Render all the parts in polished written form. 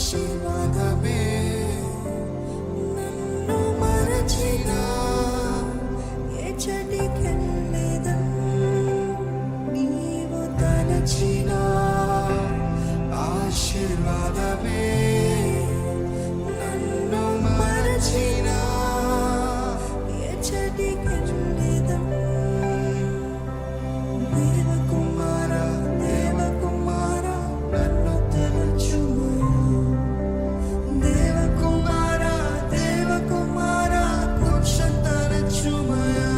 ఆశీర్వాదమే నన్ను మరచిన ఎచ్చటికెళ్ళేదం నీవు తలచిన ఆశీర్వాదమే నన్ను మరచిన ఎచ్చటికెళ్ళేదం దేవకుమార దేవకుమార నన్ను తలచుము దేవకుమార దేవకుమార కొంచెం తలచుమయా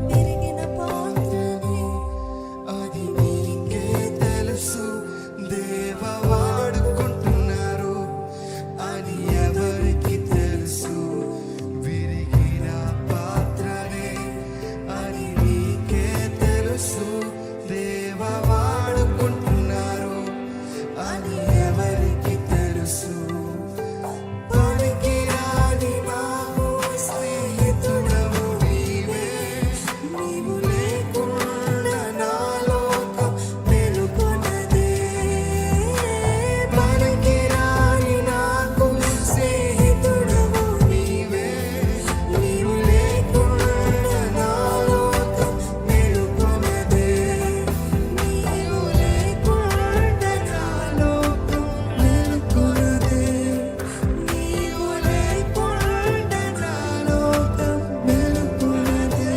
పెరిగిన పాత్రనే అది నీకే తెలుసు దేవ వాడుకుంటున్నారు అని ఎవరికి తెలుసు విరిగిన పాత్రనే అది నీకే తెలుసు దేవ వాడుకుంటున్నారు అని ఎవరికి తెలుసు పనికిరాని నాకు స్నేహితుడవు నీవే నీవు లేకుండా నా లోకం మెలుకొనదే పనికిరాని నాకు స్నేహితుడవు నీవే నీవు లేకుండా నా లోకం మెలుకొనదే నీవు లేకుండా నా లోకం మెలుకొనదే నీవు లేకుండా నా లోకం మెలుకొనదే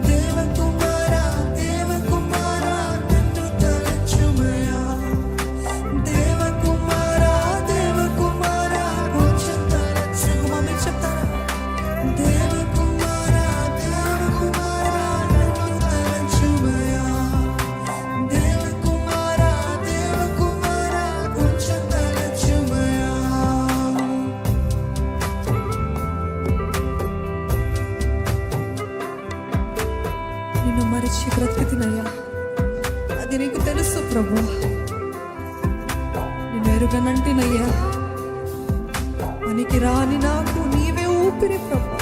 దేవకుమార దేవకుమార నన్ను తలచుమయా దేవకుమార దేవకుమార కొంచెం తలచు మమ్మీ చెప్తారా దేవకుమార దేవకుమార నన్ను తలచుమయా దేవకుమార దేవకుమార కొంచెం తలచుమయా నిన్ను మరిచి బ్రతికినయ్యా అది నీకు తెలుసు ప్రభు నిన్ను ఎరుగనంటినయ్యా పనికి రాని నాకు నీవే ఊపిరి ప్రభు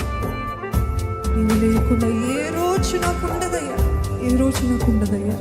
నీవు లేకుండా ఏ రోజు నాకు ఉండదయ్యా ఏ రోజు నాకు ఉండదయ్యా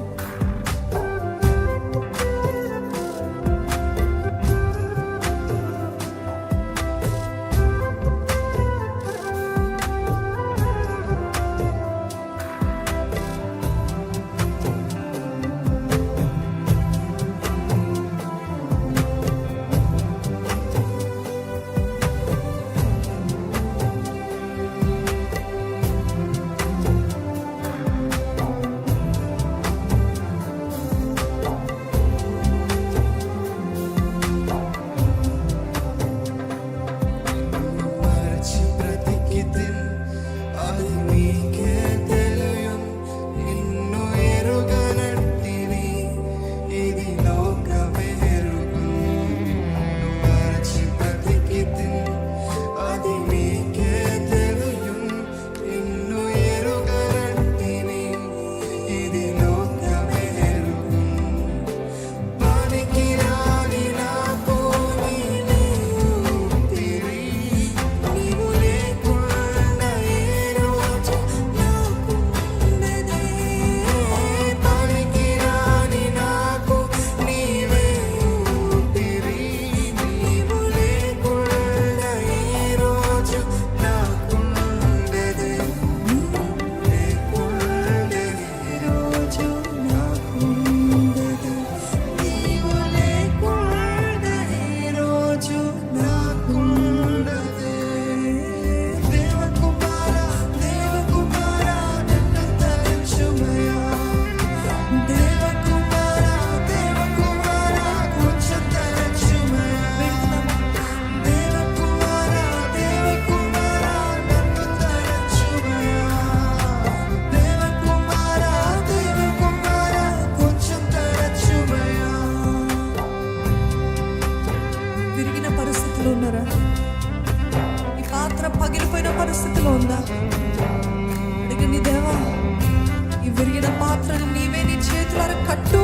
విరిగిన పాత్రను నీవే నీ చేతులారా కట్టు.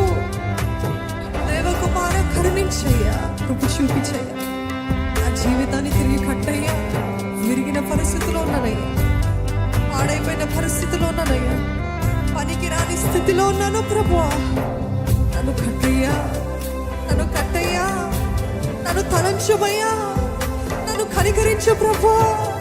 దేవకుమార కరుణించయ్యా, కృప చూపించయ్యా. నా జీవితాన్ని తిరిగి కట్టయ్యా. విరిగిన పరిస్థితిలో ఉన్నానయ్యా, పాడైపోయిన పరిస్థితిలో ఉన్నానయ్యా, పనికి రాని స్థితిలో ఉన్నాను ప్రభువా. నన్ను కట్టయ్యా, నన్ను కట్టయ్యా, నన్ను తలంచమయ్యా, నన్ను కనికరించు ప్రభువా.